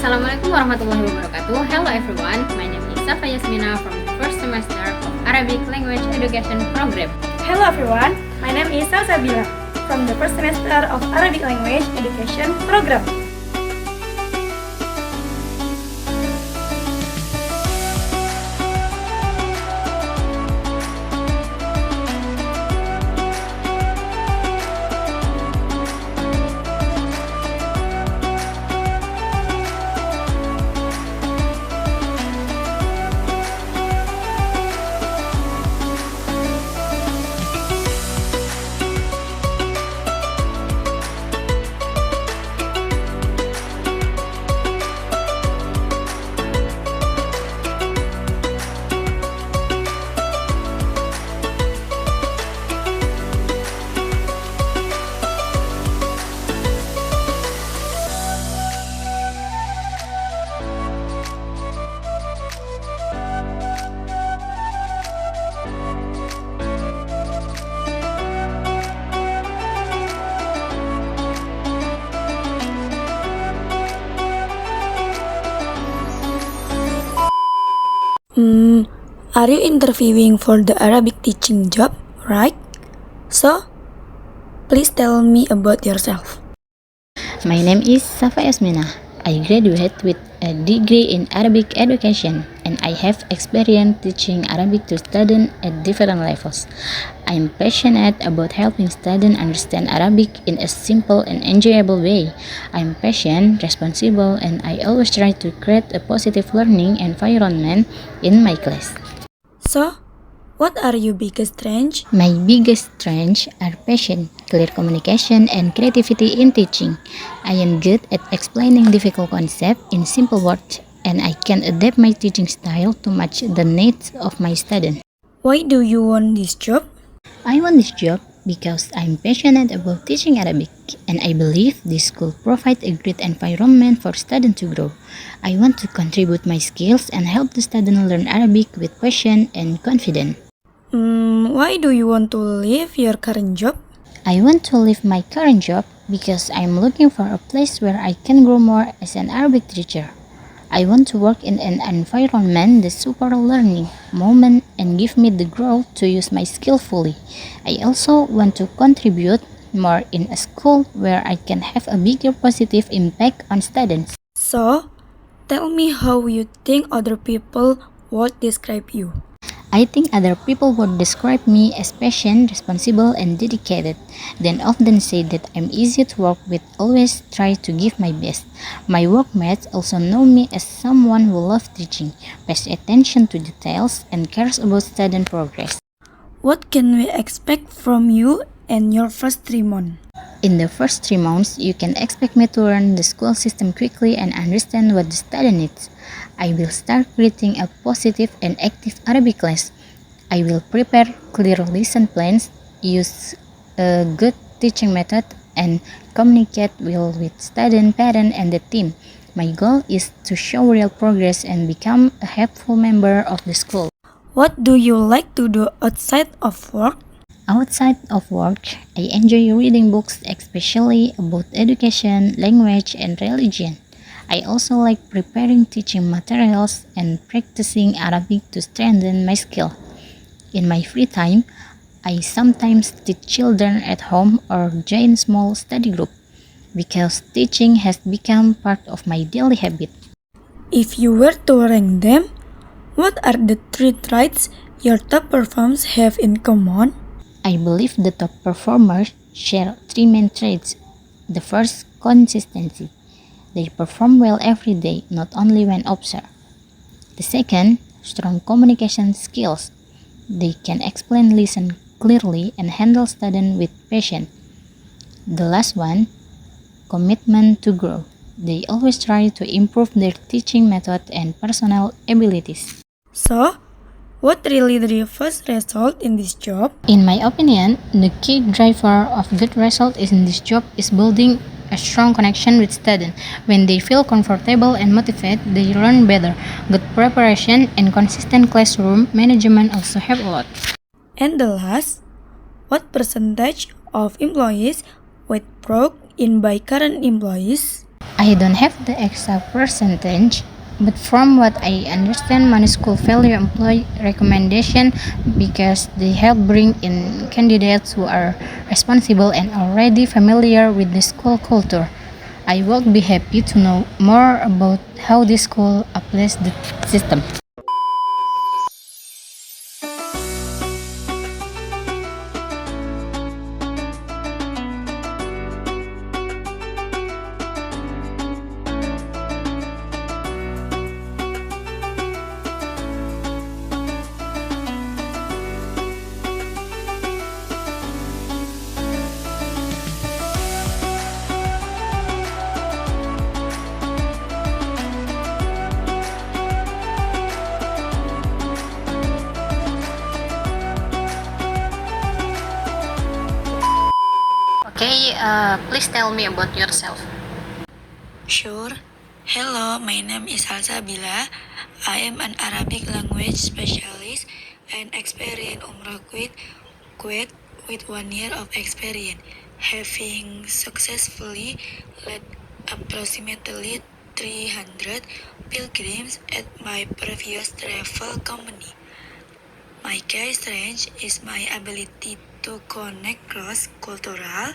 Assalamualaikum warahmatullahi wabarakatuh. Hello everyone, my name is Safa Yasmina from the first semester of Arabic Language Education Program. Hello everyone, my name is Salsabila from the first semester of Arabic Language Education Program. Are you interviewing for the Arabic teaching job, right? So, please tell me about yourself. My name is Safa Yasmina. I graduated with a degree in Arabic education and I have experience teaching Arabic to students at different levels. I am passionate about helping students understand Arabic in a simple and enjoyable way. I am patient, responsible, and I always try to create a positive learning environment in my class. So, what are your biggest strengths? My biggest strengths are passion, clear communication, and creativity in teaching. I am good at explaining difficult concepts in simple words, and I can adapt my teaching style to match the needs of my students. Why do you want this job? I want this job because I'm passionate about teaching Arabic, and I believe this school provides a great environment for students to grow. I want to contribute my skills and help the students learn Arabic with passion and confidence. Why do you want to leave your current job? I want to leave my current job because I'm looking for a place where I can grow more as an Arabic teacher. I want to work in an environment that supports learning, moment, and give me the growth to use my skill fully. I also want to contribute more in a school where I can have a bigger positive impact on students. So, tell me how you think other people would describe you. I think other people would describe me as patient, responsible, and dedicated. They often say that I'm easy to work with, always try to give my best. My workmates also know me as someone who loves teaching, pays attention to details, and cares about student progress. What can we expect from you in your first 3 months? In the first 3 months, you can expect me to learn the school system quickly and understand what the student needs. I will start creating a positive and active Arabic class. I will prepare clear lesson plans, use a good teaching method, and communicate well with student, parent, and the team. My goal is to show real progress and become a helpful member of the school. What do you like to do outside of work? Outside of work, I enjoy reading books, especially about education, language, and religion. I also like preparing teaching materials and practicing Arabic to strengthen my skill. In my free time, I sometimes teach children at home or join small study group because teaching has become part of my daily habit. If you were to rank them, what are the 3 traits your top performers have in common? I believe the top performers share 3 main traits. The first, consistency. They perform well every day, not only when observed. The second, strong communication skills. They can explain, listen clearly, and handle students with patience. The last one, commitment to grow. They always try to improve their teaching method and personal abilities. So, what really drives result in this job? In my opinion, the key driver of good result in this job is building a strong connection with students. When they feel comfortable and motivated, they learn better. Good preparation and consistent classroom management also help a lot. And the last, what percentage of employees were brought in by current employees? I I don't have the exact percentage, but from what I understand, many schools value employee recommendation because they help bring in candidates who are responsible and already familiar with the school culture. I would be happy to know more about how the school applies the system. Okay, please tell me about yourself. Sure. Hello, my name is Salsabila. I am an Arabic language specialist and experienced Umrah Kuwait with 1 year of experience, having successfully led approximately 300 pilgrims at my previous travel company. My key strength is my ability to connect cross-cultural.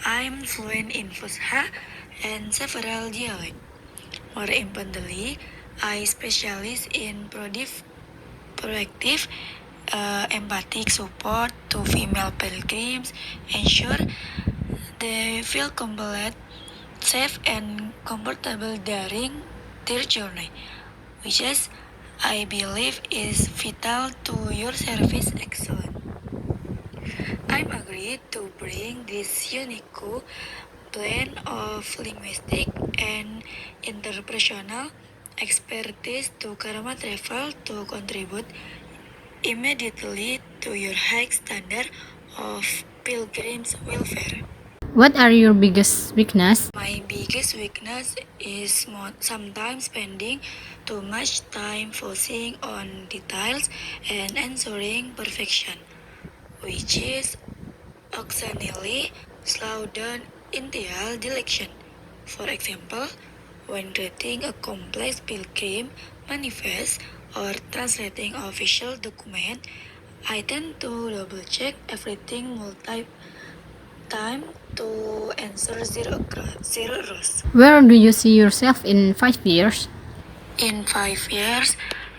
I'm fluent in Fusha and several dialects. More importantly, I specialize in proactive, empathic support to female pilgrims, ensure they feel complete, safe, and comfortable during their journey, which is, I believe, is vital to your service excellence. I'm agreed to bring this unique blend of linguistic and interpersonal expertise to Karma Travel to contribute immediately to your high standard of pilgrims' welfare. What are your biggest weakness? My biggest weakness is sometimes spending too much time focusing on details and ensuring perfection, which is occasionally slow down ideal direction. For example, when reading a complex pilgrim manifest or translating official document, I tend to double check everything multiple time to ensure zero errors. Where do you see yourself in 5 years? In 5 years,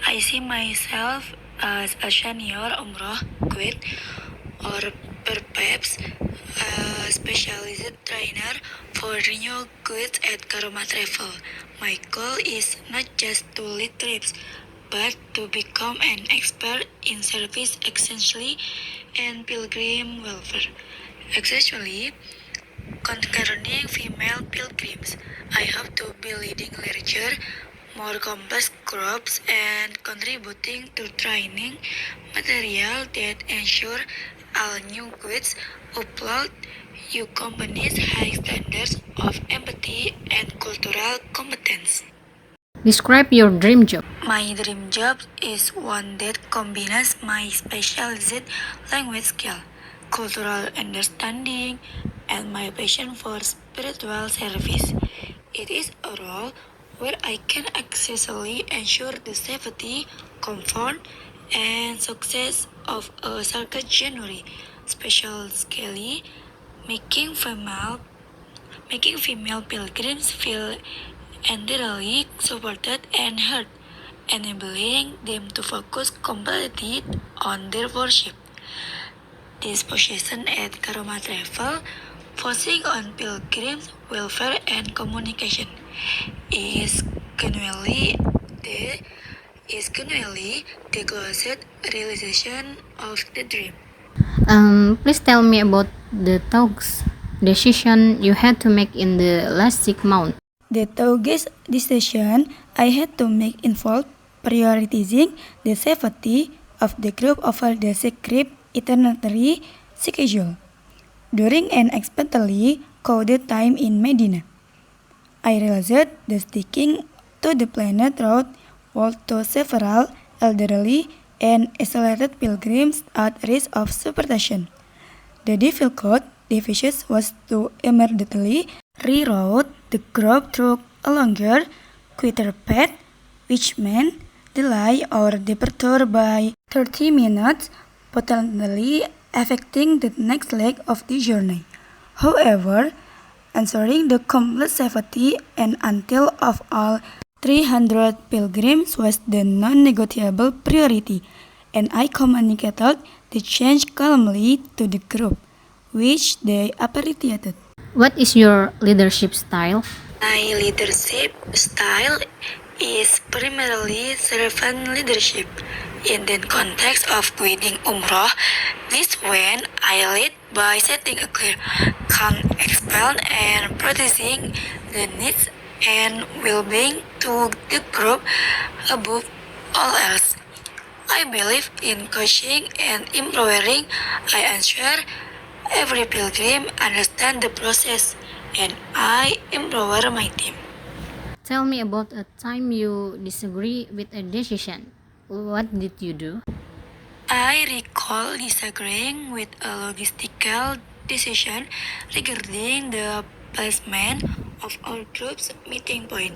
I see myself as a senior Umrah Kuwait or perhaps a specialized trainer for renewal goods at Karma Travel. My goal is not just to lead trips, but to become an expert in service essentially and pilgrim welfare. Especially concerning female pilgrims, I hope to be leading larger, more complex groups and contributing to training material that ensure all new goods upload your company's high standards of empathy and cultural competence. Describe your dream job. My dream job is one that combines my specialized language skill, cultural understanding, and my passion for spiritual service. It is a role where I can accessibly ensure the safety, comfort, and success of a circuit genre, specifically making female pilgrims feel entirely supported and heard, enabling them to focus completely on their worship. This position at Karma Travel, focusing on pilgrims' welfare and communication, is genuinely the closest realization of the dream. Please tell me about the talks decision you had to make in the last 6 months. The toughest decision I had to make involved prioritizing the safety of the group over the script itinerary schedule. During an expectedly crowded time in Medina, I realized that sticking to the planned route would to several elderly and isolated pilgrims at risk of superstition. The difficult decision was to immediately reroute the group took a longer, quieter path, which meant delay or departure by 30 minutes, potentially affecting the next leg of the journey. However, ensuring the complete safety and until of all 300 pilgrims was the non-negotiable priority, and I communicated the change calmly to the group, which they appreciated. What is your leadership style? My leadership style is primarily servant leadership. In the context of guiding Umroh, this when I lead by setting a clear, calm example and prioritizing the needs and well-being to the group above all else. I believe in coaching and empowering. I ensure every pilgrim understands the process and I empower my team. Tell me about a time you disagree with a decision. What did you do? I recall disagreeing with a logistical decision regarding the placement of our group's meeting point,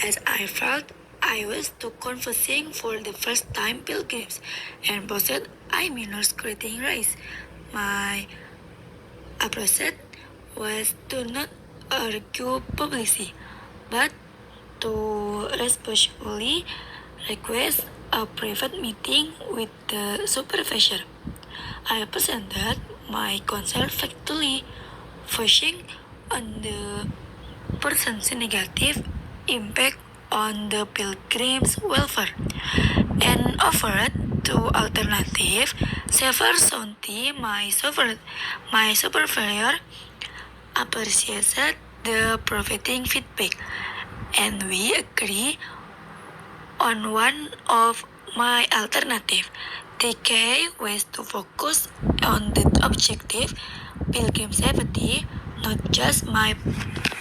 as I felt I was too confusing for the first time pilgrims and posed a minor screening race. My approach was to not argue publicly, but to respectfully request a private meeting with the supervisor. I presented my concern factually, focusing on the person's negative impact on the pilgrim's welfare, and offered two alternatives. Several Sonti, my supervisor, appreciated the providing feedback, and we agree on one of my alternative. The key was to focus on the objective, pilgrim safety, not just my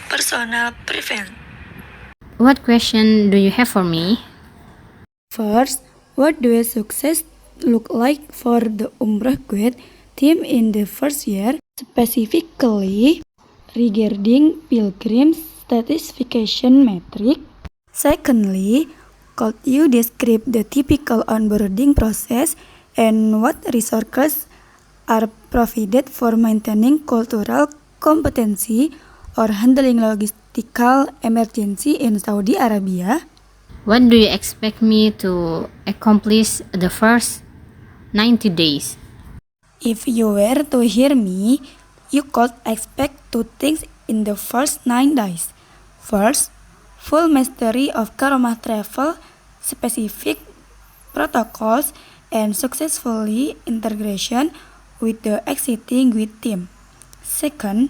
personal preference. What question do you have for me? First, what do a success look like for the Umrah Kuwait team in the first year, specifically regarding pilgrims satisfaction metric? Secondly, could you describe the typical onboarding process and what resources are provided for maintaining cultural competency or handling logistical emergency in Saudi Arabia? What do you expect me to accomplish the first 90 days? If you were to hear me, you could expect two things in the first 9 days. First, full mastery of Karomah travel specific protocols and successfully integration with the existing GUID team. Second,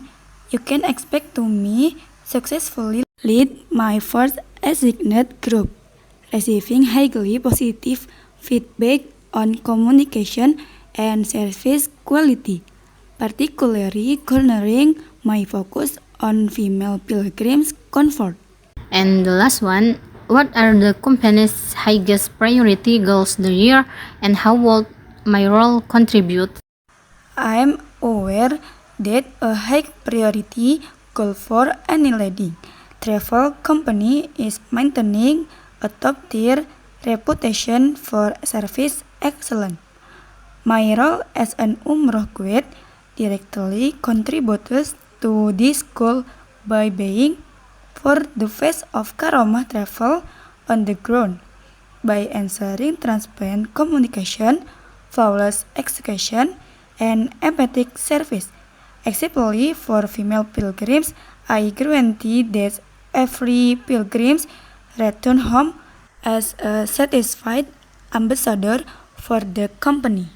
you can expect to me successfully lead my first assigned group, receiving highly positive feedback on communication and service quality, particularly cornering my focus on female pilgrims' comfort. And the last one, what are the company's highest priority goals this year and how will my role contribute? I am aware that a high priority goal for any leading travel company is maintaining a top-tier reputation for service excellence. My role as an Umroh Kuwait directly contributes to this goal by being for the face of Karomah travel on the ground, by ensuring transparent communication, flawless execution, and empathic service. Especially for female pilgrims, I guarantee that every pilgrim return home as a satisfied ambassador for the company.